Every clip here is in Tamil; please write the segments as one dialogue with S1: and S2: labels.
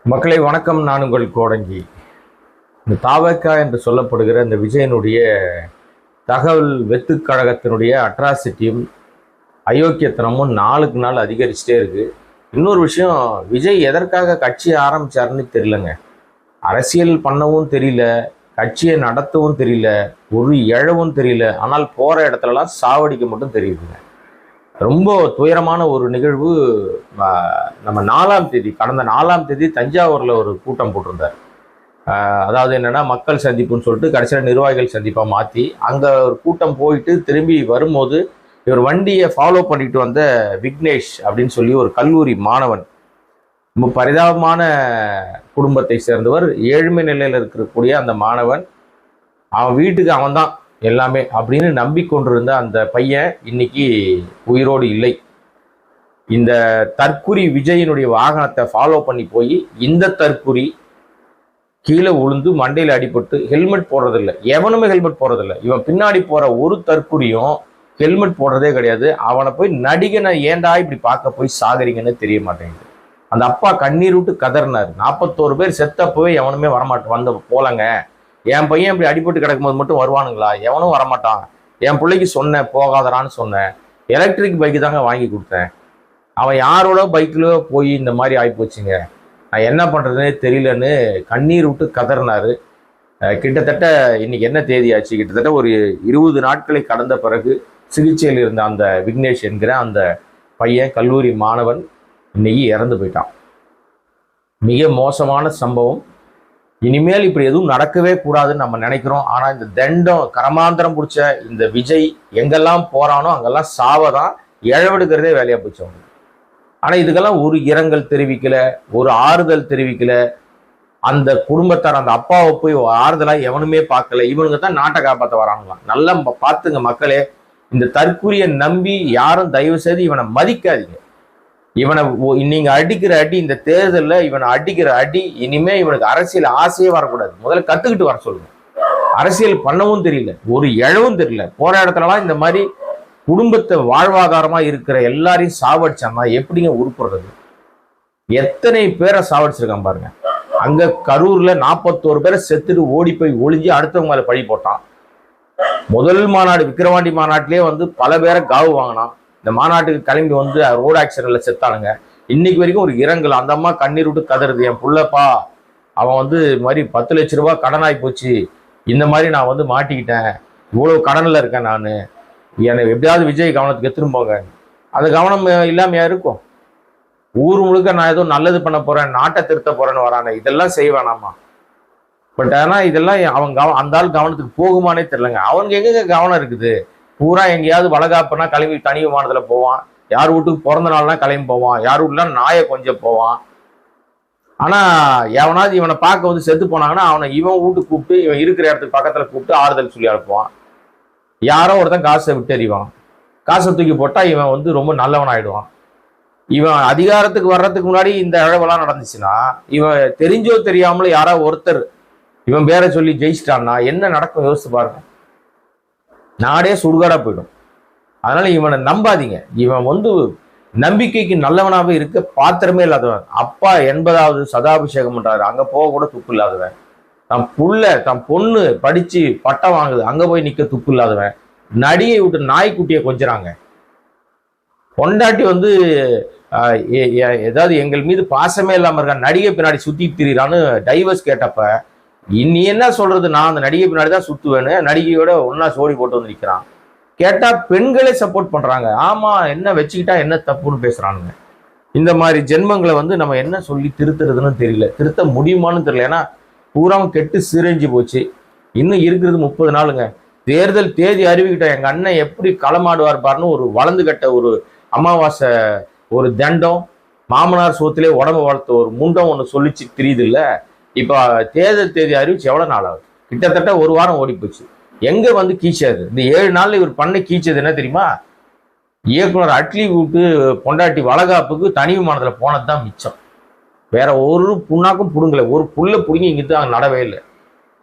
S1: மக்களை வணக்கம். நான் உங்கள் கோடங்கி. இந்த தாவக்கா என்று சொல்லப்படுகிற இந்த விஜயனுடைய தகவல் வெத்து கழகத்தினுடைய அட்ராசிட்டியும் அயோக்கியத்தனமும் நாளுக்கு நாள் அதிகரிச்சுட்டே இருக்கு. இன்னொரு விஷயம், விஜய் எதற்காக கட்சியை ஆரம்பிச்சாருன்னு தெரியலங்க. அரசியல் பண்ணவும் தெரியல, கட்சியை நடத்தவும் தெரியல, ஒரு இழவும் தெரியல. ஆனால் போற இடத்துலலாம் சாவடிக்க மட்டும் தெரியுதுங்க. ரொம்ப துயரமான ஒரு நிகழ்வு. நம்ம 4ஆம் தேதி, கடந்த 4ஆம் தேதி தஞ்சாவூரில் ஒரு கூட்டம் போட்டிருந்தார். அதாவது என்னென்னா, மக்கள் சந்திப்புன்னு சொல்லிட்டு கடைசியில் நிர்வாகிகள் சந்திப்பாக மாற்றி அங்கே ஒரு கூட்டம் போயிட்டு திரும்பி வரும்போது இவர் வண்டியை ஃபாலோ பண்ணிட்டு வந்த விக்னேஷ் அப்படின்னு சொல்லி ஒரு கல்லூரி மாணவன், ரொம்ப பரிதாபமான குடும்பத்தை சேர்ந்தவர், ஏழ்மை நிலையில் இருக்கக்கூடிய அந்த மாணவன், அவன் வீட்டுக்கு அவன் தான் எல்லாமே அப்படின்னு நம்பிக்கொண்டிருந்த அந்த பையன் இன்னைக்கு உயிரோடு இல்லை. இந்த தற்குறி விஜயினுடைய வாகனத்தை ஃபாலோ பண்ணி போய் இந்த தற்குறி கீழே உளுந்து மண்டையில் அடிபட்டு ஹெல்மெட் போடுறதில்லை. எவனுமே ஹெல்மெட் போடுறதில்லை. இவன் பின்னாடி போற ஒரு தற்குறியும் ஹெல்மெட் போடுறதே கிடையாது. அவனை போய் நடிகனை ஏண்டா இப்படி பார்க்க போய் சாகரிங்கன்னு தெரிய மாட்டேங்குது. அந்த அப்பா கண்ணீர் விட்டு கதறினார். 41 பேர் செத்தப்பவே எவனுமே வரமாட்டேன் போலங்க. என் பையன் இப்படி அடிபட்டு கிடக்கும்போது மட்டும் வருவானுங்களா? எவனும் வரமாட்டான். என் பிள்ளைக்கு சொன்னேன், போகாதரான்னு சொன்னேன். எலக்ட்ரிக் பைக்கு தாங்க வாங்கி கொடுத்தேன். அவன் யாரோட பைக்கிலோ போய் இந்த மாதிரி ஆகிப்போச்சுங்க. நான் என்ன பண்ணுறதுனே தெரியலன்னு கண்ணீர் விட்டு கதறினார். கிட்டத்தட்ட இன்னைக்கு என்ன தேதி ஆச்சு? கிட்டத்தட்ட ஒரு 20 நாட்களை கடந்த பிறகு சிகிச்சையில் இருந்த அந்த விக்னேஷ் என்கிற அந்த பையன், கல்லூரி மாணவன், இன்னைக்கு இறந்து போயிட்டான். மிக மோசமான சம்பவம். இனிமேல் இப்படி எதுவும் நடக்கவே கூடாதுன்னு நம்ம நினைக்கிறோம். ஆனால் இந்த தண்டம் கரமாந்திரம் பிடிச்ச இந்த விஜய் எங்கெல்லாம் போறானோ அங்கெல்லாம் சாவதான், இழவெடுக்கிறதே வேலையா போச்சு அவனுக்கு. ஆனால் இதுக்கெல்லாம் ஒரு இரங்கல் தெரிவிக்கல, ஒரு ஆறுதல் தெரிவிக்கல. அந்த குடும்பத்தார் அந்த அப்பாவை போய் ஆறுதலாக எவனுமே பார்க்கல. இவனுங்க தான் நாட்டை காப்பாற்ற வரானுங்களாம். நல்லா பார்த்துங்க மக்களே. இந்த தற்கூரியை நம்பி யாரும் தயவு செய்து இவனை மதிக்காதீங்க. இவனை நீங்க அடிக்கிற அடி, இந்த தேர்தலில் இவனை அடிக்கிற அடி, இனிமே இவனுக்கு அரசியல் ஆசையே வரக்கூடாது. முதல்ல கத்துக்கிட்டு வர சொல்லுங்க. அரசியல் பண்ணவும் தெரியல, ஒரு இழவும் தெரியல. போற இடத்துலலாம் இந்த மாதிரி குடும்பத்தை வாழ்வாதாரமா இருக்கிற எல்லாரையும் சாவடிச்சான்னா எப்படிங்க உருப்படுறது? எத்தனை பேரை சாவடிச்சிருக்கான் பாருங்க. அங்க கரூர்ல 41 பேரை செத்துட்டு ஓடி போய் ஒளிஞ்சு அடுத்தவங்க மேல பழி போட்டான். முதல் மாநாடு விக்கிரவாண்டி மாநாட்டிலே பல பேரை காவு வாங்கினான். இந்த மாநாட்டுக்கு கிளம்பி ரோடு ஆக்சிடென்ட்ல செத்தானுங்க. இன்னைக்கு வரைக்கும் ஒரு இரங்கல். அந்த அம்மா கண்ணீர் விட்டு கதறுது. என் புள்ளப்பா, அவன் இது மாதிரி 10 லட்ச ரூபாய் கடனாய் போச்சு, இந்த மாதிரி நான் மாட்டிக்கிட்டேன், இவ்வளவு கடனில் இருக்கேன் நான், என்னை எப்படியாவது விஜய் கவனத்துக்கு எடுத்துன்னு போங்க. அது கவனம் இல்லாமையா இருக்கும்? ஊர் முழுக்க நான் ஏதோ நல்லது பண்ண போறேன், நாட்டை திருத்த போறேன்னு வரானே, இதெல்லாம் செய்வானாமா? பட் ஆனால் இதெல்லாம் அந்த ஆள் கவனத்துக்கு போகுமானே தெரியலங்க. அவனுக்கு எங்க கவனம் இருக்குது? பூரா எங்கேயாவது வளகாப்புனா கிளம்பி தனி விமானத்துல போவான், யார் வீட்டுக்கு பிறந்த நாள்னா கிளம்பி போவான், யார் வீட்டுலாம் நாயை கொஞ்சம் போவான். ஆனா எவனாவது இவனை பார்க்க செத்து போனாங்கன்னா அவனை இவன் வீட்டுக்கு கூப்பிட்டு, இவன் இருக்கிற இடத்துக்கு பக்கத்துல கூப்பிட்டு ஆறுதல் சொல்லி அனுப்புவான். யாரோ ஒருத்தன் காசை விட்டு எறிவான். காசை தூக்கி போட்டா இவன் ரொம்ப நல்லவன் ஆயிடுவான். இவன் அதிகாரத்துக்கு வர்றதுக்கு முன்னாடி இந்த இழவெல்லாம் நடந்துச்சுன்னா, இவன் தெரிஞ்சோ தெரியாமல யாராவது ஒருத்தர் இவன் பேரை சொல்லி ஜெயிச்சிட்டான்னா என்ன நடக்கும் யோசிச்சு பாருங்க. நாடே சுடுகாடா போயிடும். அதனால இவனை நம்பாதீங்க. இவன் நம்பிக்கைக்கு நல்லவனாவே இருக்க பாத்திரமே இல்லாதவன். அப்பா 80வது சதாபிஷேகம் பண்றாரு, அங்க போக கூட துப்பு இல்லாதவன். தன் பொண்ணு படிச்சு பட்டம் வாங்குது, அங்க போய் நிக்க துப்பு இல்லாதவன். நடிகை விட்டு நாய்க்குட்டியை கொஞ்சறாங்க. பொண்டாட்டி ஏதாவது எங்கள் மீது பாசமே இல்லாம இருக்கான், நடிகை பின்னாடி சுத்தி திரிறான்னு டைவர்ஸ் கேட்டப்ப, நீ என்ன சொல்றது? நான் அந்த நடிகை பின்னாடி தான் சுத்துவேன்னு நடிகையோட ஒன்னா சோடி போட்டு நிற்கிறான். கேட்டா பெண்களே சப்போர்ட் பண்றாங்க. ஆமா, என்ன வச்சுக்கிட்டா என்ன தப்புன்னு பேசுறானுங்க. இந்த மாதிரி ஜென்மங்களை நம்ம என்ன சொல்லி திருத்துறதுன்னு தெரியல, திருத்த முடியுமான்னு தெரியல. ஏன்னா பூராவும் கெட்டு சிரைஞ்சு போச்சு. இன்னும் இருக்கிறது 30 நாளுங்க. தேர்தல் தேதி அறிவிக்கிட்ட எங்க அண்ணன் எப்படி களமாடுவார் பாருன்னு ஒரு வளர்ந்து கட்ட ஒரு அமாவாசை ஒரு தண்டம், மாமனார் சோத்திலே உடம்பு வளர்த்த ஒரு முண்டம் ஒன்று சொல்லிச்சு தெரியுது இல்ல. இப்போ தேர்தல் தேதி அறிவிச்சு எவ்வளவு நாள் ஆகுது? கிட்டத்தட்ட ஒரு வாரம் ஓடி போச்சு. எங்க கீச்சது? இந்த 7 நாள்ல இவர் பண்ண கீச்சது என்ன தெரியுமா? இயக்குனர் அட்லி விட்டு பொண்டாட்டி வளகாப்புக்கு தனி விமானத்துல போனதுதான் மிச்சம். வேற ஒரு புண்ணாக்கும் புடுங்கல, ஒரு புல்ல புடுங்கி இங்கிட்டு அங்க நடவே இல்லை.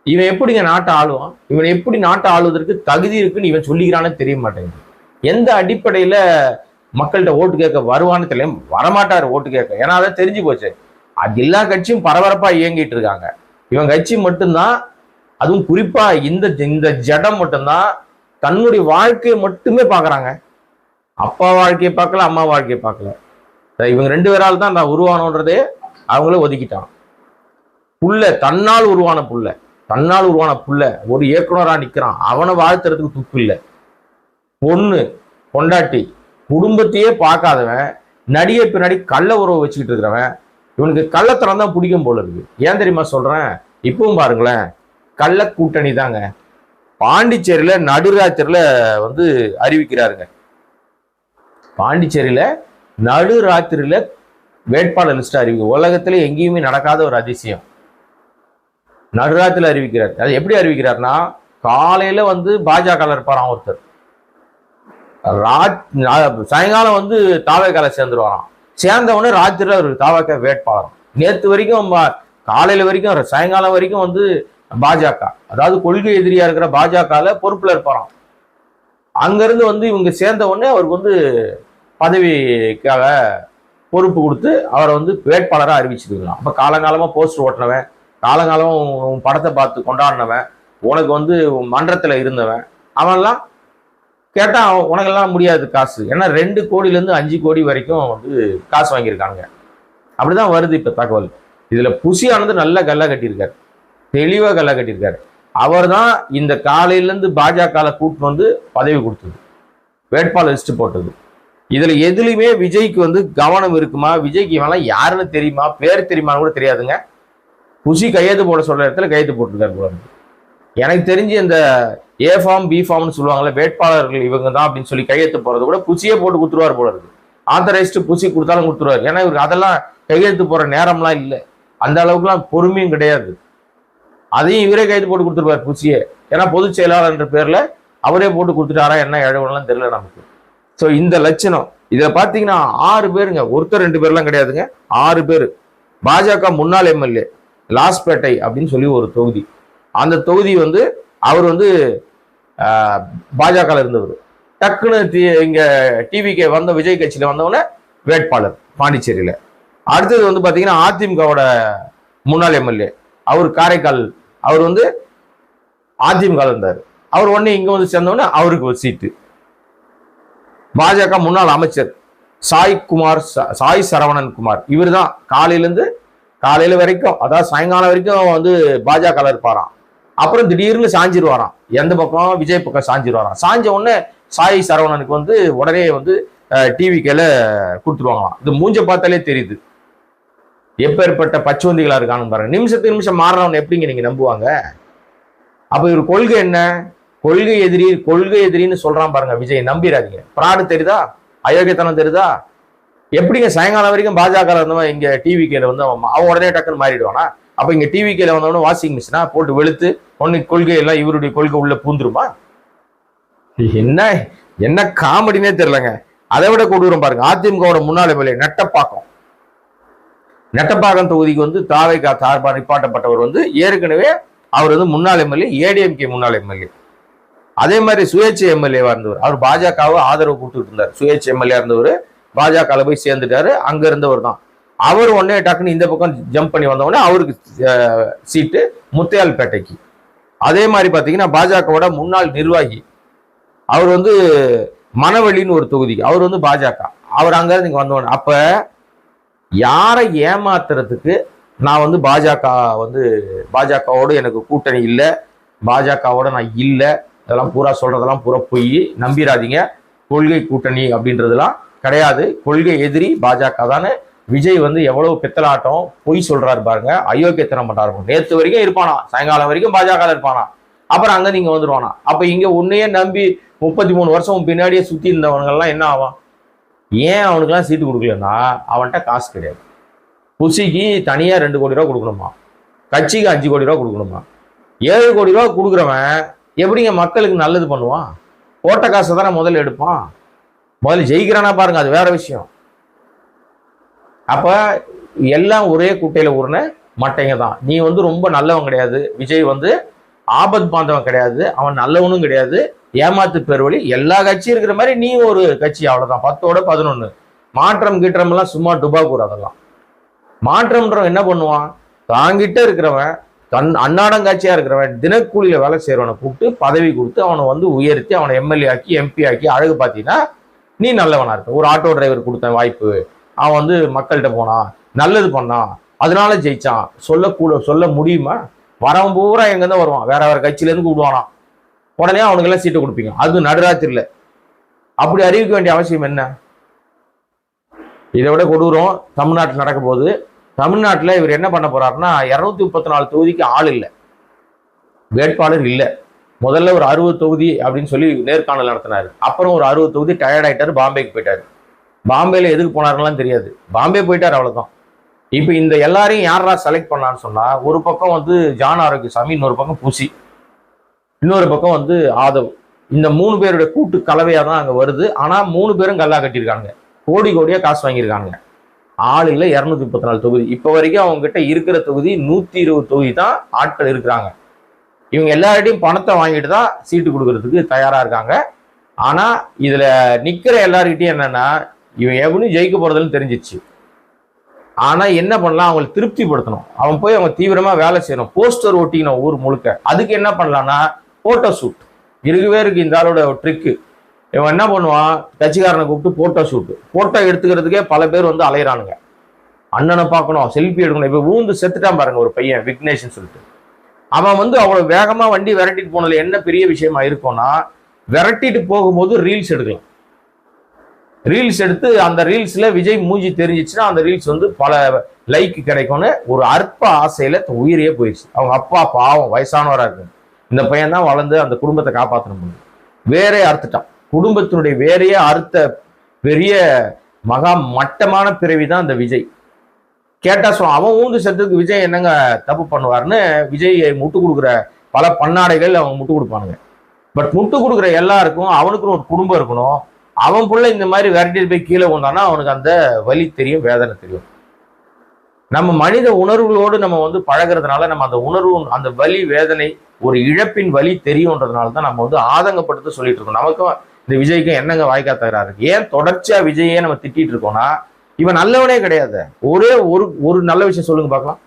S1: இவன் எப்படிங்க நாட்டை ஆளுவான்? இவன் எப்படி நாட்டை ஆளுவதற்கு தகுதி இருக்குன்னு இவன் சொல்லிக்கிறான்னு தெரிய மாட்டேங்குது. எந்த அடிப்படையில மக்கள்கிட்ட ஓட்டு கேட்க வருவான்னு தெரியல. வரமாட்டாரு ஓட்டு கேட்க. ஏன்னா அதை தெரிஞ்சு போச்சு. அது எல்லா கட்சியும் பரபரப்பா இயங்கிட்டு இருக்காங்க. இவன் கட்சி மட்டும்தான், அதுவும் குறிப்பா இந்த ஜடம் மட்டும்தான் தன்னுடைய வாழ்க்கையை மட்டுமே பாக்குறாங்க. அப்பா வாழ்க்கையை பார்க்கல, அம்மா வாழ்க்கையை பார்க்கல. இவங்க 2 பேரால் தான் நான் உருவானோன்றதே அவங்களே ஒதுக்கிட்டான். தன்னால் உருவான புள்ள ஒரு இயக்குனரா நிக்கிறான். அவனை வாழ்த்துறதுக்கு துப்பு இல்லை. பொண்டாட்டி குடும்பத்தையே பார்க்காதவன், நடிகை பின்னாடி கள்ள உறவு வச்சுக்கிட்டு இருக்கிறவன், இவனுக்கு கள்ளத்தனம் தான் பிடிக்கும் போல இருக்கு. ஏன் தெரியுமா சொல்றேன்? இப்பவும் பாருங்களேன், கள்ள கூட்டணி தாங்க. பாண்டிச்சேரியில நடுராத்திரில அறிவிக்கிறாருங்க. பாண்டிச்சேரியில நடுராத்திரியில வேட்பாளர் லிஸ்ட் அறிவிக்க உலகத்திலே எங்கேயுமே நடக்காத ஒரு அதிசயம். நடுராத்திரில அறிவிக்கிறார். அது எப்படி அறிவிக்கிறார்னா, காலையில பாஜக இருப்பாராம் ஒருத்தர், சாயங்காலம் தாவேக்கால சேர்ந்துருவாராம். சேர்ந்தவொடனே ராத்திரில ஒரு தாவேக்கா வேட்பாளர். நேற்று வரைக்கும் காலையில வரைக்கும் சாயங்காலம் வரைக்கும் பாஜக, அதாவது கொள்கை எதிரியா இருக்கிற பாஜக பொறுப்புல இருப்பாராம். அங்கிருந்து இவங்க சேர்ந்த உடனே அவருக்கு பதவிக்காக பொறுப்பு கொடுத்து அவரை வேட்பாளராக அறிவிச்சிருக்கலாம். அப்ப காலங்காலமா போஸ்டர் ஓட்டினவன், காலங்காலம் படத்தை பார்த்து கொண்டாடினவன், உனக்கு மன்றத்துல இருந்தவன், அவன்லாம் கேட்டா உனக்கெல்லாம் முடியாது காசு. ஏன்னா 2 கோடியிலேருந்து 5 கோடி வரைக்கும் காசு வாங்கியிருக்காங்க. அப்படிதான் வருது இப்ப தகவல். இதுல புசியானது நல்ல கல்ல கட்டியிருக்காரு, தெளிவா கல்ல கட்டியிருக்காரு. அவர் தான் இந்த காலையிலேருந்து பாஜக கூட்டு பதவி கொடுத்தது, வேட்பாளர் லிஸ்ட் போட்டது. இதுல எதுலையுமே விஜய்க்கு கவனம் இருக்குமா? விஜய்க்கு இவெல்லாம் யாருன்னு தெரியுமா, பேர் தெரியுமான்னு கூட தெரியாதுங்க. புசி கையெழுத்து போட சொல்ற இடத்துல கையெழுத்து போட்டிருக்காரு போல இருக்கு. எனக்கு தெரிஞ்சு இந்த ஏ ஃபார்ம் பி ஃபார்ம்னு சொல்லுவாங்கல்ல, வேட்பாளர்கள் இவங்க தான் அப்படின்னு சொல்லி கையெழுத்து போறது கூட புசியே போட்டு கொடுத்துருவார் போல இருக்கு. ஆத்தரைஸ்டு புசி கொடுத்தாலும் கொடுத்துருவார். ஏன்னா இவருக்கு அதெல்லாம் கையெழுத்து போற நேரம்லாம் இல்லை, அந்த அளவுக்குலாம் பொறுமையும் கிடையாது. அதையும் இவரே கையெழுத்து போட்டு கொடுத்துருவார் புசியே. ஏன்னா பொதுச் செயலாளர் என்ற பேர்ல அவரே போட்டு கொடுத்துட்டாரா என்ன இழவெல்லாம் தெரியல நமக்கு. ஸோ இந்த லட்சணம் இதுல பாத்தீங்கன்னா 6 பேருங்க, ஒருத்தர் 2 பேர்லாம் கிடையாதுங்க, 6 பேர். பாஜக முன்னாள் எம்எல்ஏ லாஸ்பேட்டை அப்படின்னு சொல்லி ஒரு தொகுதி, அந்த தொகுதி அவர் பாஜக இருந்தவர். டக்குன்னு இங்க டிவிக்கு வந்த விஜய் கட்சியில வந்தவொடனே வேட்பாளர் பாண்டிச்சேரியில. அடுத்தது பாத்தீங்கன்னா அதிமுகவோட முன்னாள் எம்எல்ஏ, அவர் காரைக்கால், அவர் அதிமுக இருந்தார். அவர் உடனே இங்க சேர்ந்தவொடனே அவருக்கு ஒரு சீட்டு. பாஜக முன்னாள் அமைச்சர் சாய் சரவணன் குமார், இவர் தான் காலையில வரைக்கும், அதாவது சாயங்காலம் வரைக்கும் பாஜக இருப்பாராம். அப்புறம் திடீர்னு சாஞ்சிருவாராம், எந்த பக்கம்? விஜய் பக்கம் சாஞ்சிருவாராம். சாஞ்ச உடனே சாய் சரவணனுக்கு உடனே டிவிக்கேல கொடுத்துருவாங்களாம். இது மூஞ்ச பார்த்தாலே தெரியுது எப்பேற்பட்ட பச்சுவந்திகளா இருக்கான்னு பாருங்க. நிமிஷத்துக்கு நிமிஷம் மாறினவன் எப்படிங்க நீங்க நம்புவாங்க? அப்ப இவர் கொள்கை என்ன? கொள்கை எதிரின்னு சொல்றான் பாருங்க விஜய், நம்பிடாதீங்க. பிராடு தெரியுதா, அயோக்கியத்தனம் தெரியுதா? எப்படிங்க சாயங்காலம் வரைக்கும் பாஜக இருந்தவன் இங்க டிவிக்கேல அவன் உடனே டக்குன்னு மாறிடுவானா? அப்ப இங்க டிவிக்கேல வந்தவன வாஷிங் மிஷினா போட்டு வெளுத்து ஒன்னு கொள்கை எல்லாம் இவருடைய கொள்கை உள்ள பூந்துருமா? என்ன காமெடினே தெரியலங்க. அதை விட கொடூரம் பாருங்க, அதிமுகவோட முன்னாள் எம்எல்ஏ நெட்டப்பாக்கம் தொகுதிக்கு தாவேகா சார்பா நிப்பாட்டப்பட்டவர் ஏற்கனவே அவர் முன்னாள் எம்எல்ஏ, ஏடிஎம்கே முன்னாள் எம்எல்ஏ. அதே மாதிரி சுயேட்சை எம்எல்ஏவா இருந்தவர், அவர் பாஜகவை ஆதரவு கொடுத்துட்டு இருந்தார். சுயேட்சை எம்எல்ஏ இருந்தவர் பாஜக போய் சேர்ந்துட்டாரு, அங்க இருந்தவர் தான். அவர் உடனே டக்குன்னு இந்த பக்கம் ஜம்ப் பண்ணி வந்தவொடனே அவருக்கு சீட்டு முத்தையால்பேட்டைக்கு. அதே மாதிரி பாத்தீங்கன்னா பாஜகவோட முன்னாள் நிர்வாகி, அவர் மணவெளின்னு ஒரு தொகுதி, அவர் பாஜக, அவர் அங்க இருந்து வந்தவொடனே. அப்ப யாரை ஏமாத்துறதுக்கு நான் பாஜகவோட எனக்கு கூட்டணி இல்லை, பாஜகவோட நான் இல்லை, இதெல்லாம் பூரா சொல்றதெல்லாம் பூரா பொய், நம்பிடாதீங்க. கொள்கை கூட்டணி அப்படின்றதுலாம் கிடையாது, கொள்கை எதிரி பாஜக தானே. விஜய் எவ்வளவு பித்தலாட்டம் பொய் சொல்றாரு பாருங்க, அயோக்கியத்தனம் பண்றாரு. நேற்று வரைக்கும் இருப்பானா, சாயங்காலம் வரைக்கும் பாஜக இருப்பானா, அப்புறம் அங்க நீங்க வந்துருவானா. அப்ப இங்க உன்னையே நம்பி 33 வருஷம் பின்னாடியே சுத்தி இருந்தவனுங்கெல்லாம் என்ன ஆவான்? ஏன் அவனுக்கெல்லாம் சீட்டு கொடுக்கலன்னா அவன்கிட்ட காசு கிடையாது. புசிக்கு தனியா 2 கோடி ரூபா கொடுக்கணுமா, கட்சிக்கு 5 கோடி ரூபா கொடுக்கணுமா? 7 கோடி ரூபா கொடுக்குறவன் எப்படிங்க மக்களுக்கு நல்லது பண்ணுவான்? போட்ட காசை தானே முதல்ல எடுப்பான். முதல்ல ஜெயிக்கிறானா பாருங்க, அது வேற விஷயம். அப்ப எல்லாம் ஒரே குட்டையில ஊர்ன மட்டைங்க தான். நீ ரொம்ப நல்லவன் கிடையாது, விஜய் ஆபத் பாந்தவன் கிடையாது, அவன் நல்லவனும் கிடையாது, ஏமாத்து பெருவழி. எல்லா கட்சியும் இருக்கிற மாதிரி நீ ஒரு கட்சி, அவ்வளவுதான். 10ஓட 11 மாற்றம் கீற்றம் எல்லாம் சும்மா டுபா கூட. அதெல்லாம் மாற்றம்ன்றவன் என்ன பண்ணுவான்? தாங்கிட்ட இருக்கிறவன், அன்னாடங்காட்சியா இருக்கிறவன், தினக்கூலியில வேலை செய்யறவனை கூப்பிட்டு பதவி கொடுத்து அவனை வந்து உயர்த்தி அவனை எம்எல்ஏ ஆக்கி எம்பி ஆக்கி அழகு பார்த்தீங்கன்னா நீ நல்லவனா இருக்க. ஒரு ஆட்டோ டிரைவர் கொடுத்த வாய்ப்பு, அவன் வந்து மக்கள்கிட்ட போனான், நல்லது பண்ணான், அதனால ஜெயிச்சான் சொல்ல முடியுமா? வரவன் பூரா எங்கேருந்து வருவான்? வேற வேற கட்சியிலேருந்து கூப்பிடுவானா, உடனே அவனுக்கெல்லாம் சீட்டை கொடுப்பீங்க. அது நடுராத்திரில. அப்படி அறிவிக்க வேண்டிய அவசியம் என்ன? இதை விட கொடூரம் தமிழ்நாட்டில் நடக்க போகுது. தமிழ்நாட்டில் இவர் என்ன பண்ண போறாருன்னா, 234 தொகுதிக்கு ஆள் இல்லை, வேட்பாளர் இல்லை. முதல்ல ஒரு 60 தொகுதி அப்படின்னு சொல்லி நேர்காணல் நடத்தினாரு. அப்புறம் ஒரு 60 தொகுதி டயர்ட் ஆயிட்டாரு, பாம்பேக்கு போயிட்டாரு. பாம்பேல எதுக்கு போனாருலாம் தெரியாது, பாம்பே போயிட்டார், அவ்வளவுதான். இப்போ இந்த எல்லாரையும் யாரா செலக்ட் பண்ணான்னு சொன்னா, ஒரு பக்கம் வந்து ஜான் ஆரோக்கியசாமி, இன்னொரு பக்கம் பூசி, இன்னொரு பக்கம் வந்து ஆதவ். இந்த 3 பேருடைய கூட்டு கலவையா தான் அங்க வருது. ஆனா 3 பேரும் கல்லா கட்டியிருக்காங்க, கோடி கோடியா காசு வாங்கியிருக்காங்க. ஆள் இல்லை, 234 தொகுதி. இப்போ வரைக்கும் அவங்க கிட்ட இருக்கிற தொகுதி 120 தொகுதி தான் ஆட்கள் இருக்கிறாங்க. இவங்க எல்லார்டையும் பணத்தை வாங்கிட்டு தான் சீட்டு கொடுக்கறதுக்கு தயாரா இருக்காங்க. ஆனா இதுல நிக்கிற எல்லார்கிட்டையும் என்னன்னா, இவன் எவனும் ஜெயிக்க போறதுன்னு தெரிஞ்சிச்சு. ஆனா என்ன பண்ணலாம், அவங்களை திருப்திப்படுத்தணும். அவன் போய் அவங்க தீவிரமா வேலை செய்யணும், போஸ்டர் ஒட்டிக்கணும் ஊர் முழுக்க. அதுக்கு என்ன பண்ணலாம்னா, போட்டோ ஷூட் இருக்கவே இருக்கு. இந்த ஆளோட ட்ரிக்கு. இவன் என்ன பண்ணுவான், கட்சிக்காரனை கூப்பிட்டு போட்டோ ஷூட், போட்டோ எடுத்துக்கிறதுக்கே பல பேர் வந்து அலையிறானுங்க. அண்ணனை பார்க்கணும், செல்ஃபி எடுக்கணும். இப்ப ஊந்து செத்துட்டான் பாருங்க ஒரு பையன், விக்னேஷ்னு சொல்லிட்டு. அவன் வந்து அவ்வளவு வேகமா வண்டி விரட்டிட்டு போனதுல என்ன பெரிய விஷயமா இருக்கும்னா, விரட்டிட்டு போகும்போது ரீல்ஸ் எடுக்கலாம். ரீல்ஸ் எடுத்து அந்த ரீல்ஸ்ல விஜய் மூஞ்சி தெரிஞ்சிச்சுன்னா அந்த ரீல்ஸ் வந்து பல லைக் கிடைக்கும்னு ஒரு அற்ப ஆசையில உயிரையே போயிடுச்சு. அவங்க அப்பா பாவம் வயசானவரா இருக்கு, இந்த பையன் தான் வளர்ந்து அந்த குடும்பத்தை காப்பாற்றணும். வேறே அறுத்துட்டான், குடும்பத்தினுடைய வேறையே அறுத்த பெரிய மகா மட்டமான பிறவிதான் இந்த விஜய். கேட்டா அவன் ஊந்து செத்துக்கு விஜய் என்னங்க தப்பு பண்ணுவார்னு விஜய் முட்டு கொடுக்குற பல பன்னாடைகள் அவங்க முட்டு கொடுப்பானுங்க. பட் முட்டு கொடுக்குற எல்லாருக்கும் அவனுக்குன்னு ஒரு குடும்பம் இருக்கணும். அவன் புள்ள இந்த மாதிரி விரட்டிட்டு போய் கீழே கொண்டானா அவனுக்கு அந்த வலி தெரியும், வேதனை தெரியும். நம்ம மனித உணர்வுகளோடு நம்ம வந்து பழகிறதுனால நம்ம அந்த உணர்வு, அந்த வலி வேதனை, ஒரு இழப்பின் வலி தெரியும்ன்றதுனால தான் நம்ம வந்து ஆதங்கப்படுத்த சொல்லிட்டு இருக்கோம். நமக்கும் இந்த விஜய்க்கும் என்னங்க வாய்க்கா தகராறு இருக்கு? ஏன் தொடர்ச்சியா விஜயே நம்ம திட்டிட்டு இருக்கோம்னா, இவன் நல்லவனே கிடையாது. ஒரே ஒரு நல்ல விஷயம் சொல்லுங்க பார்க்கலாம்.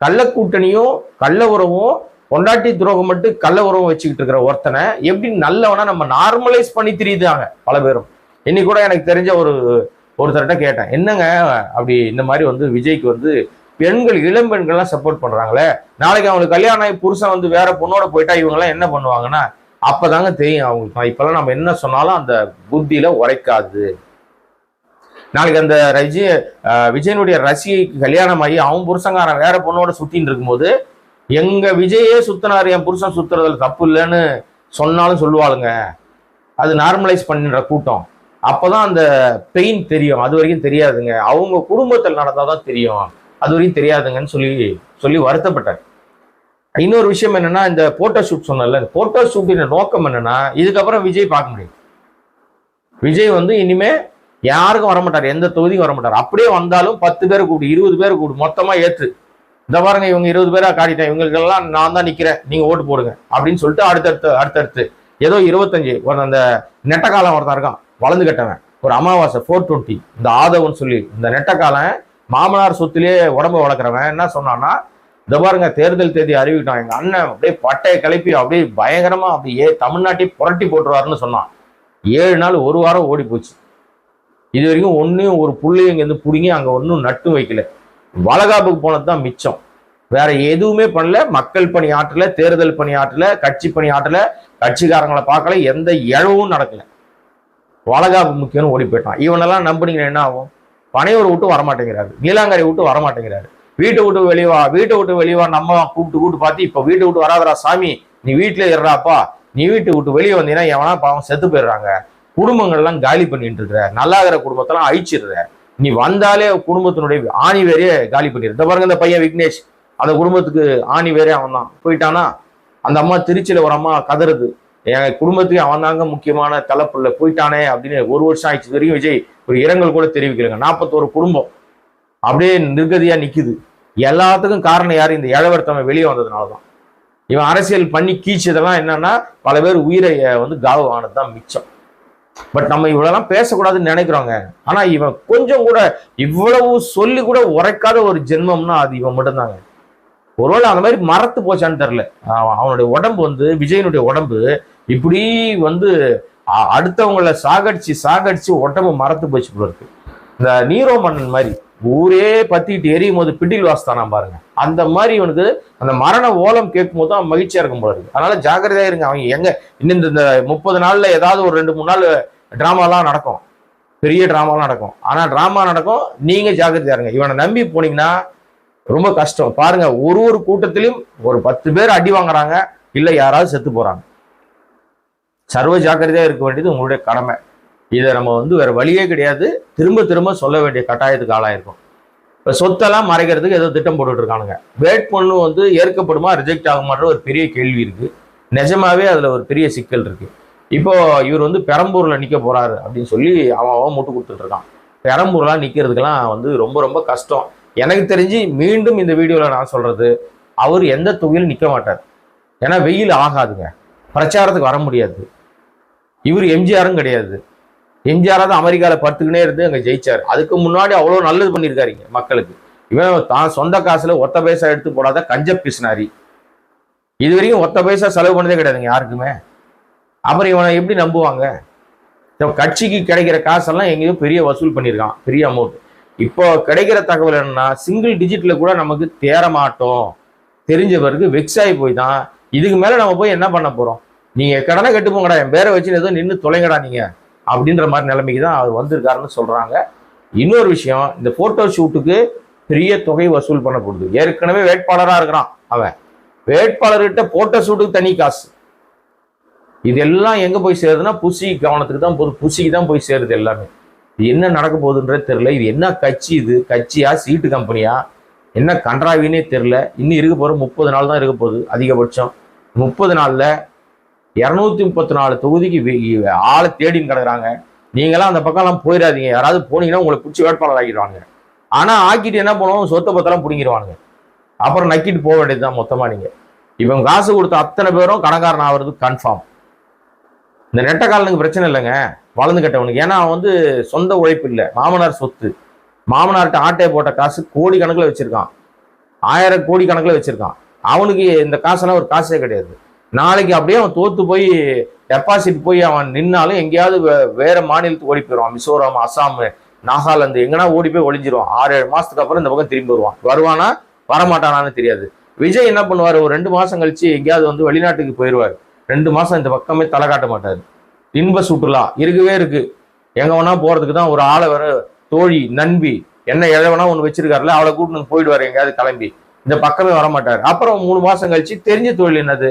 S1: கள்ள கூட்டணியும் கள்ள உறவும் பொண்டாட்டி துரோகம் மட்டும் கள்ள உறவும் வச்சுக்கிட்டு இருக்கிற ஒருத்தனை எப்படி நல்லவனா நம்ம நார்மலைஸ் பண்ணி திரியுதாங்க பல பேரும். இன்னைக்கு கூட எனக்கு தெரிஞ்ச ஒருத்தர்கிட்ட கேட்டேன், என்னங்க அப்படி இந்த மாதிரி வந்து விஜய்க்கு வந்து பெண்கள், இளம் பெண்கள்லாம் சப்போர்ட் பண்றாங்களே, நாளைக்கு அவங்களுக்கு கல்யாணம் ஆகி புருஷன் வந்து வேற பொண்ணோட போயிட்டா இவங்கெல்லாம் என்ன பண்ணுவாங்கன்னா, அப்பதாங்க தெரியும் அவங்களுக்கு. இப்பெல்லாம் நம்ம என்ன சொன்னாலும் அந்த புத்தியில உரைக்காது. நாளைக்கு அந்த விஜயனுடைய ரசிகைக்கு கல்யாணம் ஆகி அவன் புருஷங்காரன் வேற பொண்ணோட சுத்தின்னு இருக்கும்போது, எங்க விஜயே சுத்தினாரு, என் புருஷன் சுத்துறதுல தப்பு இல்லைன்னு சொன்னாலும் சொல்லுவாளுங்க. அது நார்மலைஸ் பண்ணுற கூட்டம். அப்பதான் அந்த பெயின் தெரியும், அது வரைக்கும் தெரியாதுங்க. அவங்க குடும்பத்தில் நடந்தாதான் தெரியும், அது வரைக்கும் தெரியாதுங்கன்னு சொல்லி வருத்தப்பட்டார். இன்னொரு விஷயம் என்னன்னா, இந்த போட்டோ ஷூட் சொன்னல, இந்த போட்டோ ஷூட்டின் நோக்கம் என்னன்னா, இதுக்கப்புறம் விஜய் பார்க்க முடியும். விஜய் வந்து இனிமே யாருக்கும் வரமாட்டார், எந்த தொகுதியும் வரமாட்டார். அப்படியே வந்தாலும் 10 பேரை கூப்பிடு, 20 பேரை கூப்பிடு, மொத்தமா ஏற்று, இந்த பாருங்க இவங்க 20 பேரா காட்டிட்டேன், இவங்களுக்கெல்லாம் நான் தான் நிக்கிறேன், நீங்க ஓட்டு போடுங்க அப்படின்னு சொல்லிட்டு அடுத்தடுத்து ஏதோ 25 அந்த நெட்டக்காலம் ஒருத்தன் இருக்கான், வளர்ந்து கட்டவன், ஒரு அமாவாசை 420, இந்த ஆதவன் சொல்லி இந்த நெட்டக்காலம் மாமனார் சொத்திலே உடம்ப வளர்க்குறவன் என்ன சொன்னான்னா, இந்த பாருங்க தேர்தல் தேதி அறிவிக்கிட்டான், எங்க அண்ணன் அப்படியே பட்டையை கிளப்பி அப்படியே பயங்கரமா அப்படியே தமிழ்நாட்டையே புரட்டி போட்டுருவாருன்னு சொன்னான். 7 நாள் 1 வாரம் ஓடி போச்சு. இது வரைக்கும் ஒன்னும் ஒரு புள்ளையும் இங்கேருந்து பிடிங்கி அங்கே ஒன்றும் நட்டு வைக்கல. வளகாப்புக்கு போனது தான் மிச்சம், வேற எதுவுமே பண்ணல. மக்கள் பணி ஆற்றல, தேர்தல் பணி ஆற்றல, கட்சி பணி ஆற்றல, கட்சிக்காரங்களை பார்க்கல, எந்த இழவும் நடக்கல. வளகாப்பு முக்கியம்னு ஓடி போயிட்டான். இவனெல்லாம் நம்பினீங்கன்னா என்ன ஆகும்? பனையூர் விட்டு வரமாட்டேங்கிறாரு, நீலாங்கரை விட்டு வரமாட்டேங்கிறாரு, வீட்டை விட்டு வெளிவா நம்ம கூப்பிட்டு பார்த்து, இப்போ வீட்டை விட்டு வராதரா சாமி, நீ வீட்டிலே இருறாப்பா, நீ வீட்டை விட்டு வெளியே வந்தீங்கன்னா எவனா பாவம் செத்து போயிடுறாங்க, குடும்பங்கள்லாம் காலி பண்ணிட்டு இருக்கிற, நல்லா இருக்கிற குடும்பத்தெல்லாம் அழிச்சிடுற, நீ வந்தாலே குடும்பத்தினுடைய ஆணி வேறையே காலி பண்ணிடு. இந்த பாருங்க இந்த பையன் விக்னேஷ், அந்த குடும்பத்துக்கு ஆணி வேறே அவன் தான் போயிட்டானா. அந்த அம்மா திருச்சியில ஒரு அம்மா கதறுது, என் குடும்பத்துக்கு அவன் தாங்க முக்கியமான தலைப்புள்ள போயிட்டானே அப்படின்னு. 1 வருஷம் ஆயிடுச்சு வரைக்கும் விஜய் ஒரு இரங்கல் கூட தெரிவிக்கலைங்க. 41 குடும்பம் அப்படியே நிர்கதியா நிக்குது. எல்லாத்துக்கும் காரணம் யாரு? இந்த இளவரத்தவன் வெளியே வந்ததுனாலதான். இவன் அரசியல் பண்ணி கீச்சதெல்லாம் என்னன்னா, பல பேர் உயிரை வந்து காவு ஆனதுதான் மிச்சம். பட் நம்ம இவ்வளவுலாம் பேசக்கூடாதுன்னு நினைக்கிறோங்க. ஆனா இவன் கொஞ்சம் கூட இவ்வளவு சொல்லி கூட உரைக்காத ஒரு ஜென்மம்னா அது இவன் மட்டும்தாங்க. ஒருவேளை அந்த மாதிரி மறத்து போச்சான்னு தெரியல. அவனுடைய உடம்பு வந்து விஜயனுடைய உடம்பு இப்படி வந்து அடுத்தவங்களை சாகடிச்சு உடம்பு மறத்து போச்சு போல இருக்கு. இந்த நீரோ மன்னன் மாதிரி ஊரே பத்திட்டு எரியும் போது பிடில் வாஸ்தானா பாருங்க, அந்த மாதிரி இவனுக்கு அந்த மரண ஓலம் கேட்கும் போது தான் மகிழ்ச்சியா இருக்கும் போல இருக்கு. அதனால ஜாக்கிரதையா இருங்க. அவங்க எங்க இன்னும் இந்த 30 நாள்ல ஏதாவது ஒரு 2-3 நாள் டிராமாலாம் நடக்கும், பெரிய டிராமாலாம் நடக்கும். ஆனா டிராமா நடக்கும், நீங்க ஜாக்கிரதையா இருங்க. இவனை நம்பி போனீங்கன்னா ரொம்ப கஷ்டம். பாருங்க, ஒரு கூட்டத்திலும் ஒரு 10 பேர் அடி வாங்குறாங்க, இல்ல யாராவது செத்து போறாங்க. சர்வ ஜாக்கிரதையா இருக்க வேண்டியது உங்களுடைய கடமை. இதை நம்ம வந்து வேற வழியே கிடையாது. திரும்ப திரும்ப சொல்ல வேண்டிய கட்டாயத்துக்கு ஆளாயிருக்கும். இப்போ சொத்தெல்லாம் மறைக்கிறதுக்கு ஏதோ திட்டம் போட்டுட்டு இருக்கானுங்க. வேட்புமனு வந்து ஏற்கப்படுமா ரிஜெக்ட் ஆகுமான்ற ஒரு பெரிய கேள்வி இருக்கு. நிஜமாவே அதுல ஒரு பெரிய சிக்கல் இருக்கு. இப்போ இவர் வந்து பெரம்பூர்ல நிக்க போறாரு அப்படின்னு சொல்லி அவன் முட்டு கொடுத்துட்டு இருக்கான். பெரம்பூர்லாம் நிக்கிறதுக்கெல்லாம் வந்து ரொம்ப ரொம்ப கஷ்டம். எனக்கு தெரிஞ்சு மீண்டும் இந்த வீடியோல நான் சொல்றது, அவர் எந்த தொகுதியிலும் நிக்க மாட்டார். ஏன்னா வெயில் ஆகாதுங்க, பிரச்சாரத்துக்கு வர முடியாது. இவர் எம்ஜிஆரும் கிடையாது. எம்ஜிஆராவது அமெரிக்காவில் படுத்துக்கினே இருந்து அங்கே ஜெயிச்சார். அதுக்கு முன்னாடி அவ்வளோ நல்லது பண்ணியிருக்காருங்க மக்களுக்கு. இவன் தான் சொந்த காசுல ஒத்த பைசா எடுத்து போடாத கஞ்ச பிசினாரி. இது வரைக்கும் ஒத்த பைசா செலவு பண்ணதே கிடையாதுங்க யாருக்குமே. அப்புறம் இவனை எப்படி நம்புவாங்க? கட்சிக்கு கிடைக்கிற காசெல்லாம் எங்கேயோ பெரிய வசூல் பண்ணியிருக்கான், பெரிய அமௌண்ட். இப்போ கிடைக்கிற தகவல் என்னன்னா, சிங்கிள் டிஜிட்ல கூட நமக்கு தேர மாட்டோம் தெரிஞ்சவருக்கு வெக்ஸ் ஆகி போய் தான் இதுக்கு மேல நம்ம போய் என்ன பண்ண போறோம், நீங்க கடனை கட்டு போங்கடா, என் பேரை வச்சு ஏதோ நின்று தொலைங்கடா நீங்க அப்படின்ற மாதிரி நிலைமைக்கு தான் அவர் வந்திருக்காருன்னு சொல்றாங்க. இன்னொரு விஷயம், இந்த போட்டோ ஷூட்டுக்கு பெரிய தொகை வசூல் பண்ணப்படுது. ஏற்கனவே வேட்பாளராக இருக்கிறான் அவன். வேட்பாளர்கிட்ட போட்டோ ஷூட்டுக்கு தனி காசு. இதெல்லாம் எங்க போய் சேருதுன்னா புசி கவனத்துக்கு தான் போகுது, புசிக்கு தான் போய் சேருது எல்லாமே. இது என்ன நடக்க போகுதுன்றே தெரியல. இது என்ன கட்சி? இது கட்சியா சீட்டு கம்பெனியா என்ன கன்றாவினே தெரியல. இன்னும் இருக்க போற 30 நாள் தான் இருக்க போகுது அதிகபட்சம். 30 நாள்ல 234 தொகுதிக்கு ஆளை தேடின்னு கிடக்குறாங்க. நீங்களாம் அந்த பக்கம்லாம் போயிடாதீங்க. யாராவது போனீங்கன்னா உங்களை பிடிச்சி வேட்பாளர் ஆக்கிடுவாங்க. ஆனா ஆக்கிட்டு என்ன பண்ணுவோம், சொத்தை பத்தெல்லாம் பிடிங்கிடுவானுங்க. அப்புறம் நக்கிட்டு போக வேண்டியதுதான் மொத்தமா. நீங்க இவன் காசு கொடுத்த அத்தனை பேரும் கணக்காரன் ஆகிறது கன்ஃபார்ம். இந்த நெட்டக்காலனுக்கு பிரச்சனை இல்லைங்க, வளர்ந்து கட்டவனுக்கு. ஏன்னா அவன் வந்து சொந்த உழைப்பு இல்லை, மாமனார் சொத்து. மாமனார்கிட்ட ஆட்டையை போட்ட காசு கோடி கணக்கில் வச்சிருக்கான், 1000 கோடி கணக்கில் வச்சிருக்கான். அவனுக்கு இந்த காசெல்லாம் ஒரு காசே கிடையாது. நாளைக்கு அப்படியே அவன் தோத்து போய் டெபாசிட் போய் அவன் நின்னாலும் எங்கேயாவது வேற மாநிலத்துக்கு ஓடி போயிடுவான். மிசோரம், அசாம், நாகாலாந்து எங்கன்னா ஓடி போய் ஒளிஞ்சிருவான். 6-7 மாசத்துக்கு அப்புறம் இந்த பக்கம் திரும்பி வருவானா வரமாட்டானான்னு தெரியாது. விஜய் என்ன பண்ணுவார், ஒரு 2 மாசம் கழிச்சு எங்கேயாவது வந்து வெளிநாட்டுக்கு போயிடுவார். 2 மாசம் இந்த பக்கமே தலை காட்ட மாட்டாரு. இன்ப சுற்றுலா இருக்கவே இருக்கு. எங்க வேணா போறதுக்கு தான் ஒரு ஆளை வர தோழி நண்பி என்ன எழவனா ஒன்று வச்சிருக்காருல, அவளை கூப்பிட்டு போயிடுவாரு எங்கேயாவது கிளம்பி. இந்த பக்கமே வரமாட்டாரு. அப்புறம் 3 மாசம் கழிச்சு தெரிஞ்ச தொழில் என்னது,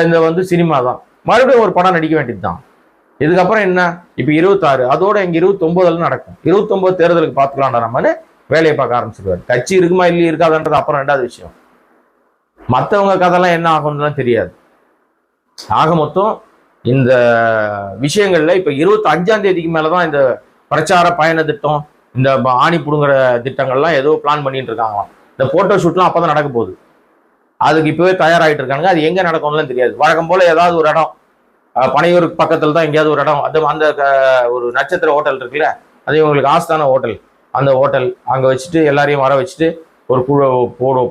S1: இந்த வந்து சினிமா தான். மறுபடியும் ஒரு படம் நடிக்க வேண்டியது தான். இதுக்கப்புறம் என்ன, இப்ப 26 அதோட இங்க 29 நடக்கும். 29 தேர்தலுக்கு பார்த்துக்கலாம்டா நம்மன்னு வேலையை பார்க்க ஆரம்பிச்சிருவாரு. கட்சி இருக்குமா இல்லையா இருக்காதுன்றது அப்புறம் 2வது விஷயம். மற்றவங்க கதைலாம் என்ன ஆகும்னுலாம் தெரியாது. ஆக மொத்தம் இந்த விஷயங்கள்ல இப்ப 25ஆம் தேதிக்கு மேலதான் இந்த பிரச்சார பயண திட்டம், இந்த ஆணி புடுங்குற திட்டங்கள்லாம் ஏதோ பிளான் பண்ணிட்டு இருக்காங்களாம். இந்த போட்டோ ஷூட்லாம் அப்பதான் நடக்க போகுது. அதுக்கு இப்பவே தயாராகிட்டு இருக்காங்க. அது எங்க நடக்கும்லாம் தெரியாது. வழக்கம் போல ஏதாவது ஒரு இடம், பனையூருக்கு பக்கத்துல தான் எங்கேயாவது ஒரு இடம், அந்த ஒரு நட்சத்திர ஹோட்டல் இருக்குல்ல, அது இவங்களுக்கு ஆஸ்தான ஹோட்டல், அந்த ஹோட்டல் அங்க வச்சுட்டு எல்லாரையும் வர வச்சுட்டு ஒரு குழு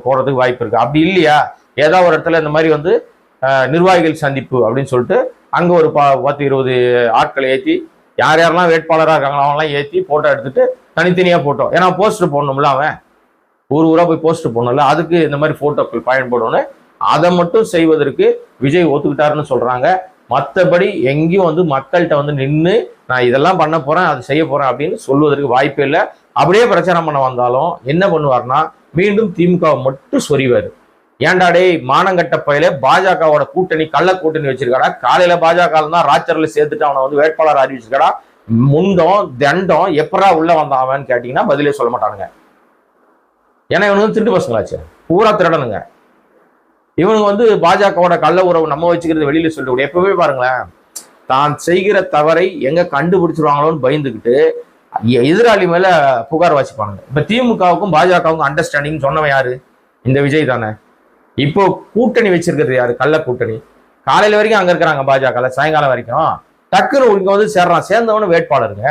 S1: போடுறதுக்கு வாய்ப்பு இருக்கு. அப்படி இல்லையா ஏதாவது ஒரு இடத்துல இந்த மாதிரி வந்து நிர்வாகிகள் சந்திப்பு அப்படின்னு சொல்லிட்டு அங்க ஒரு 10-20 ஆட்களை ஏற்றி யார் யாரெல்லாம் வேட்பாளராக இருக்காங்களோ அவங்களாம் ஏற்றி போட்டோ எடுத்துட்டு தனித்தனியா போட்டோ, ஏன்னா போஸ்டர் போடணும்ல, அவன் ஊரா போய் போஸ்டர் போடணும்ல, அதுக்கு இந்த மாதிரி போட்டோக்கள் பயன்படும்னு அதை மட்டும் செய்வதற்கு விஜய் ஒத்துக்கிட்டாருன்னு சொல்றாங்க. மற்றபடி எங்கேயும் வந்து மக்கள்கிட்ட வந்து நின்று நான் இதெல்லாம் பண்ண போறேன், அது செய்ய போறேன் அப்படின்னு சொல்வதற்கு வாய்ப்பே இல்லை. அப்படியே பிரச்சாரம் பண்ண வந்தாலும் என்ன பண்ணுவார்னா மீண்டும் திமுக மட்டும் சொறிவாரு. ஏண்டாடே மானங்கட்ட பயில பாஜகவோட கூட்டணி கள்ள கூட்டணி வச்சிருக்காடா, காலையில பாஜக தான் ராச்சர்ல சேர்த்துட்டு அவனை வந்து வேட்பாளர் அறிவிச்சிருக்கடா, முண்டம் தண்டம் எப்படா உள்ள வந்தான் அவன் கேட்டீங்கன்னா பதிலே சொல்ல மாட்டானுங்க. ஏன்னா இவனுக்கு வந்து திருட்டு பசங்களாச்சு, பூரா திருடனுங்க. இவனுக்கு வந்து பாஜகவோட கள்ள உறவு நம்ம வச்சுக்கிறது வெளியில சொல்லிட்டு எப்பவே பாருங்களேன், தான் செய்கிற தவறை எங்க கண்டுபிடிச்சிருவாங்களோன்னு பயந்துக்கிட்டு எதிராளி மேல புகார் வாசிப்பானுங்க. இப்ப திமுகவுக்கும் பாஜகவுக்கும் அண்டர்ஸ்டாண்டிங் சொன்னவன் யாரு, இந்த விஜய் தானே. இப்போ கூட்டணி வச்சிருக்கிறது யாரு, கள்ள கூட்டணி. காலையில வரைக்கும் அங்க இருக்கிறாங்க பாஜக, சாயங்காலம் வரைக்கும் டக்குன்னு இங்க வந்து சேர்றான், சேர்ந்தவனு வேட்பாளருங்க.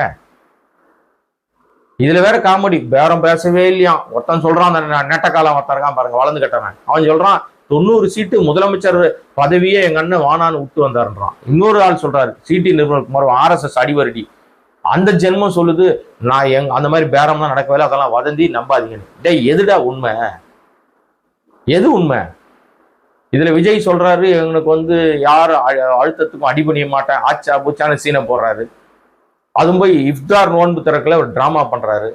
S1: இதுல வேற காமெடி, பேரம் பேசவே இல்லையா. ஒருத்தன் சொல்றான், அந்த நெட்டக்காலம் ஒருத்தன் இருக்கான் பாருங்க, வளர்ந்து கட்டவன், அவன் சொல்றான் 90 சீட்டு முதலமைச்சர் பதவியே எங்க அண்ணன் வானான்னு விட்டு வந்தாருன்றான். இன்னொரு ஆள் சொல்றாரு, சிடி நிர்மல்குமார் RSS அடிவரடி, அந்த ஜென்மம் சொல்லுது நான் அந்த மாதிரி பேரம்லாம் நடக்கவே, அதெல்லாம் வதந்தி, நம்பாதீங்கன்னு. டேய், எதுடா உண்மை? எது உண்மை? இதுல விஜய் சொல்றாரு, எங்களுக்கு வந்து யார் அழுத்தத்துக்கும் அடிபணிய மாட்டேன், ஆச்சா பூச்சான சீனை போடுறாரு. அதுவும் போய் இஃப்தார் நோன்பு திறக்கல ஒரு டிராமா பண்றாரு.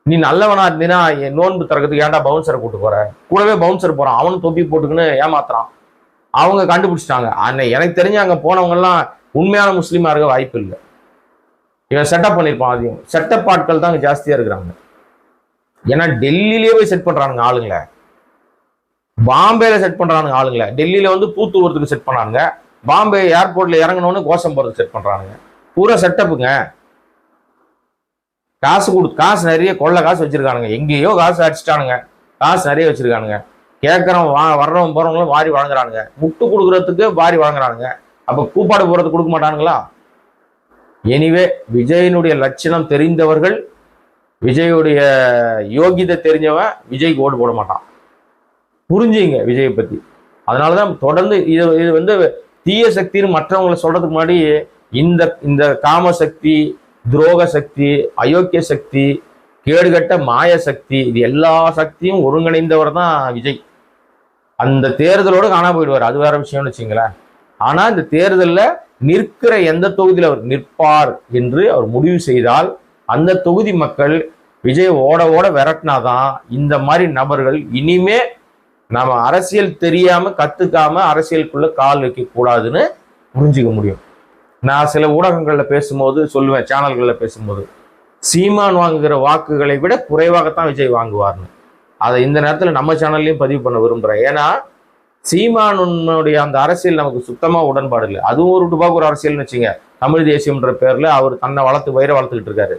S1: நீ நல்லவனா இருந்தீங்கன்னா நோன்பு திறக்கிறதுக்கு ஏன்டா பவுன்சரை கூட்டு போற? கூடவே பவுன்சர் போறான், அவனும் தொப்பி போட்டுக்குன்னு ஏமாத்துறான். அவங்க கண்டுபிடிச்சிட்டாங்க. எனக்கு தெரிஞ்சு அங்க போனவங்க எல்லாம் உண்மையான முஸ்லீமா இருக்க வாய்ப்பு இல்லை. இவன் செட்டப் பண்ணியிருப்பான். அதிகம் செட்டப் ஆட்கள் தான் ஜாஸ்தியா இருக்கிறாங்க. ஏன்னா டெல்லியிலேயே போய் செட் பண்றானுங்க ஆளுங்களை, பாம்பேல செட் பண்றானுங்க ஆளுங்களை. டெல்லியில வந்து பூத்தூரத்துக்கு செட் பண்ணானுங்க, பாம்பே ஏர்போர்ட்ல இறங்கணும்னு கோஷம் போறதுக்கு செட் பண்றானுங்க. பூரா செட்டப்புங்க. காசு நிறைய கொள்ள காசு வச்சிருக்கானுங்க, எங்கேயோ காசு அடிச்சுட்டானுங்க, காசு நிறைய வச்சிருக்கானுங்க. கேட்கறவன் வர்றவன் போறவங்களும் வாரி வழங்குறானுங்க, முட்டு கொடுக்கறதுக்கு வாரி வழங்குறானுங்க. அப்ப கூப்பாடு போறதுக்கு கொடுக்க மாட்டானுங்களா? எனிவே, விஜயனுடைய லட்சணம் தெரிந்தவர்கள், விஜயுடைய யோகிதை தெரிஞ்சவன் விஜய்க்கு ஓட்டு போட மாட்டான். புரிஞ்சுங்க விஜயை பத்தி. அதனாலதான் தொடர்ந்து இது வந்து தீய சக்தின்னு மற்றவங்களை சொல்றதுக்கு முன்னாடி இந்த காம சக்தி, துரோக சக்தி, அயோக்கிய சக்தி, கேடுகட்ட மாய சக்தி, இது எல்லா சக்தியும் ஒருங்கிணைந்தவர் தான் விஜய். அந்த தேர்தலோடு காணாம போயிடுவார், அது வேற விஷயம்னு வச்சுங்களேன். ஆனா இந்த தேர்தலில் நிற்கிற எந்த தொகுதியில் அவர் நிற்பார் என்று அவர் முடிவு செய்தால், அந்த தொகுதி மக்கள் விஜய் ஓட ஓட விரட்டினாதான் இந்த மாதிரி நபர்கள் இனிமே நம்ம அரசியல் தெரியாம கத்துக்காம அரசியலுக்குள்ள கால் வைக்க கூடாதுன்னு புரிஞ்சுக்க முடியும். நான் சில ஊடகங்கள்ல பேசும்போது சொல்லுவேன், சேனல்கள்ல பேசும்போது, சீமான் வாங்குகிற வாக்குகளை விட குறைவாகத்தான் விஜய் வாங்குவார்னு. அதை இந்த நேரத்தில் நம்ம சேனல்லையும் பதிவு பண்ண விரும்புகிறேன். ஏன்னா சீமானுடைய அந்த அரசியல் நமக்கு சுத்தமா உடன்பாடு இல்லை. அதுவும் ஒரு ரூபாய்க்கு ஒரு அரசியல்னு வச்சுங்க. தமிழ் தேசியம்ன்ற பேர்ல அவர் தன்னை வளர்த்துக்கிட்டு இருக்காரு.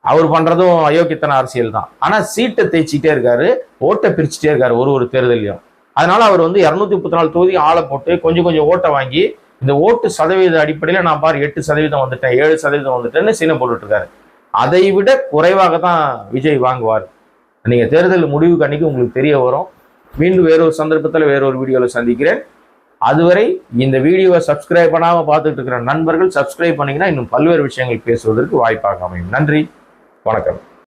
S1: அவர் பண்றதும் அயோக்கியத்தன அரசியல் தான். ஆனா சீட்டை தேய்ச்சிட்டே இருக்காரு, ஓட்டை பிரிச்சுட்டே இருக்காரு ஒரு தேர்தலையும். அதனால அவர் வந்து 234 தொகுதி ஆளை போட்டு கொஞ்சம் ஓட்டை வாங்கி, இந்த ஓட்டு சதவீத அடிப்படையில் நான் பாரு 8% வந்துட்டேன், 7% வந்துட்டேன்னு சீனை போட்டுட்டு இருக்காரு. அதை விட குறைவாக தான் விஜய் வாங்குவார். நீங்க தேர்தல் முடிவுக்கு அன்னைக்கு உங்களுக்கு தெரிய வரும். மீண்டும் வேறொரு சந்தர்ப்பத்தில் வேறொரு வீடியோவில் சந்திக்கிறேன். அதுவரை இந்த வீடியோவை சப்ஸ்கிரைப் பண்ணாமல் பார்த்துட்டு இருக்கிற நண்பர்கள் சப்ஸ்கிரைப் பண்ணீங்கன்னா இன்னும் பல்வேறு விஷயங்கள் பேசுவதற்கு வாய்ப்பாக அமையும். நன்றி, வணக்கம்.